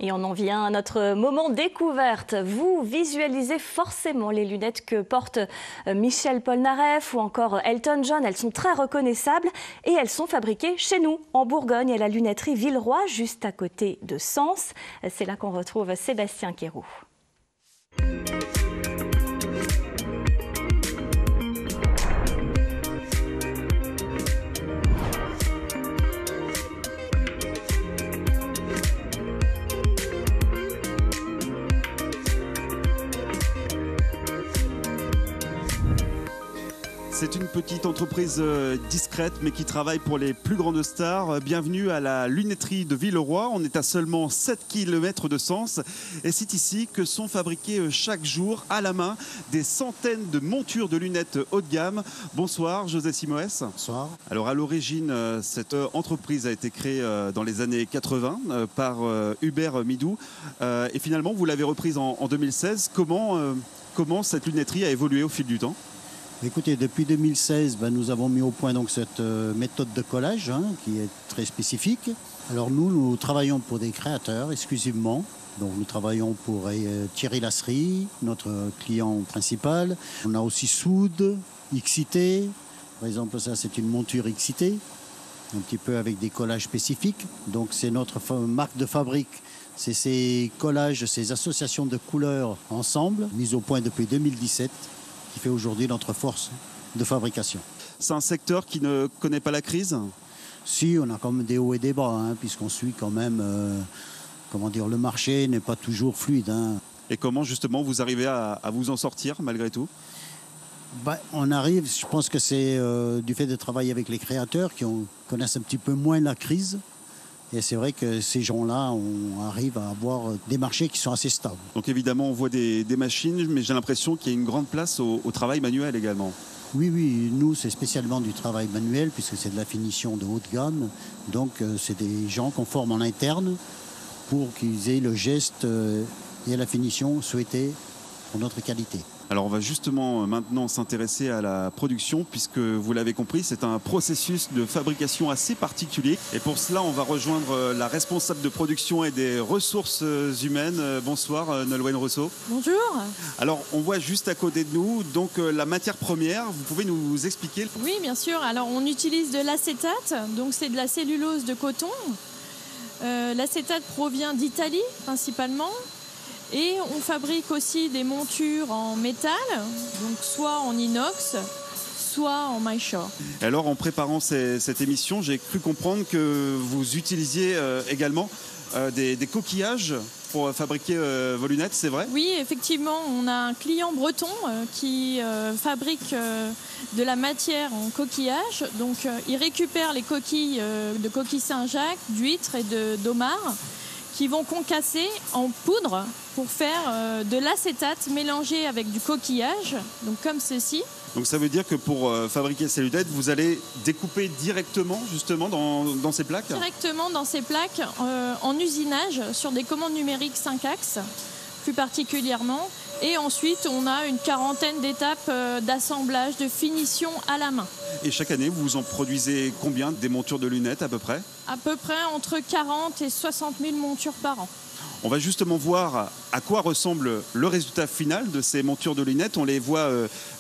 Et on en vient à notre moment découverte. Vous visualisez forcément les lunettes que portent Michel Polnareff ou encore Elton John. Elles sont très reconnaissables et elles sont fabriquées chez nous, en Bourgogne, à la lunetterie Villeroy, juste à côté de Sens. C'est là qu'on retrouve Sébastien Quéroux. C'est une petite entreprise discrète mais qui travaille pour les plus grandes stars. Bienvenue à la lunetterie de Villeroy. On est à seulement 7 km de Sens et c'est ici que sont fabriquées chaque jour à la main des centaines de montures de lunettes haut de gamme. Bonsoir José Simoès. Bonsoir. Alors à l'origine, cette entreprise a été créée dans les années 80 par Hubert Midou et finalement vous l'avez reprise en 2016. Comment cette lunetterie a évolué au fil du temps ? Écoutez, depuis 2016, nous avons mis au point donc, cette méthode de collage qui est très spécifique. Alors nous travaillons pour des créateurs exclusivement. Donc nous travaillons pour Thierry Lasserie, notre client principal. On a aussi Soud, XIT. Par exemple, ça c'est une monture XIT, un petit peu avec des collages spécifiques. Donc c'est notre marque de fabrique. C'est ces collages, ces associations de couleurs ensemble, mises au point depuis 2017. Qui fait aujourd'hui notre force de fabrication. C'est un secteur qui ne connaît pas la crise ? Si, on a quand même des hauts et des bas, puisqu'on suit quand même, le marché n'est pas toujours fluide. Et comment justement vous arrivez à vous en sortir malgré tout ? On arrive, je pense que c'est du fait de travailler avec les créateurs qui connaissent un petit peu moins la crise. Et c'est vrai que ces gens-là, on arrive à avoir des marchés qui sont assez stables. Donc évidemment, on voit des machines, mais j'ai l'impression qu'il y a une grande place au travail manuel également. Oui, nous, c'est spécialement du travail manuel, puisque c'est de la finition de haute gamme. Donc, c'est des gens qu'on forme en interne pour qu'ils aient le geste et la finition souhaitée pour notre qualité. Alors on va justement maintenant s'intéresser à la production puisque vous l'avez compris, c'est un processus de fabrication assez particulier. Et pour cela, on va rejoindre la responsable de production et des ressources humaines. Bonsoir Nolwenn Rousseau. Bonjour. Alors on voit juste à côté de nous donc la matière première. Vous pouvez nous expliquer ? Oui, bien sûr. Alors on utilise de l'acétate, donc c'est de la cellulose de coton. L'acétate provient d'Italie principalement. Et on fabrique aussi des montures en métal, donc soit en inox, soit en maillechort. Alors en préparant cette émission, j'ai cru comprendre que vous utilisiez également des coquillages pour fabriquer vos lunettes, c'est vrai ? Oui, effectivement, on a un client breton qui fabrique de la matière en coquillage. Donc il récupère les coquilles de coquilles Saint-Jacques, d'huîtres et d'homards qui vont concasser en poudre pour faire de l'acétate mélangé avec du coquillage, donc comme ceci. Donc ça veut dire que pour fabriquer ces lunettes, vous allez découper directement justement dans ces plaques ? Directement dans ces plaques en usinage sur des commandes numériques 5 axes, plus particulièrement. Et ensuite, on a une quarantaine d'étapes d'assemblage, de finition à la main. Et chaque année, vous en produisez combien des montures de lunettes à peu près ? À peu près entre 40 et 60 000 montures par an. On va justement voir à quoi ressemble le résultat final de ces montures de lunettes. On les voit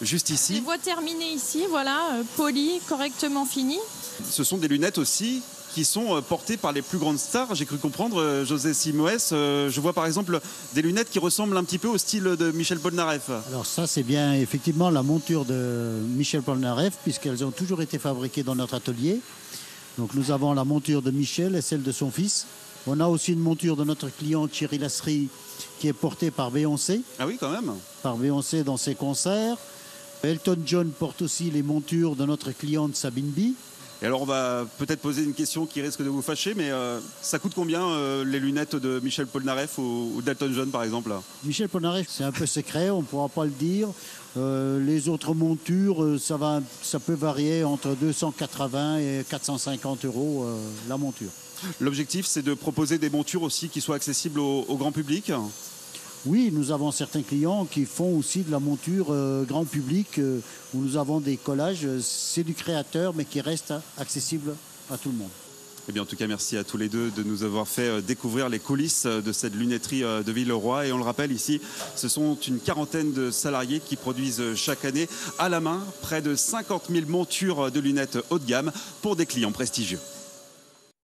juste ici. On les voit terminées ici, voilà, polies, correctement finies. Ce sont des lunettes aussi qui sont portées par les plus grandes stars. J'ai cru comprendre, José Simoès, je vois par exemple des lunettes qui ressemblent un petit peu au style de Michel Polnareff. Alors ça, c'est bien effectivement la monture de Michel Polnareff, puisqu'elles ont toujours été fabriquées dans notre atelier. Donc nous avons la monture de Michel et celle de son fils. On a aussi une monture de notre client Thierry Lasserie qui est portée par Beyoncé. Ah oui, quand même. Par Beyoncé dans ses concerts. Elton John porte aussi les montures de notre cliente Sabine B. Et alors on va peut-être poser une question qui risque de vous fâcher, mais ça coûte combien les lunettes de Michel Polnareff ou d'Elton John par exemple ? Michel Polnareff, c'est un peu secret, on ne pourra pas le dire. Les autres montures, ça peut varier entre 280 et 450 € la monture. L'objectif, c'est de proposer des montures aussi qui soient accessibles au grand public ? Oui, nous avons certains clients qui font aussi de la monture grand public, où nous avons des collages, c'est du créateur, mais qui reste accessible à tout le monde. Eh bien, en tout cas, merci à tous les deux de nous avoir fait découvrir les coulisses de cette lunetterie de Villeroy. Et on le rappelle ici, ce sont une quarantaine de salariés qui produisent chaque année à la main près de 50 000 montures de lunettes haut de gamme pour des clients prestigieux.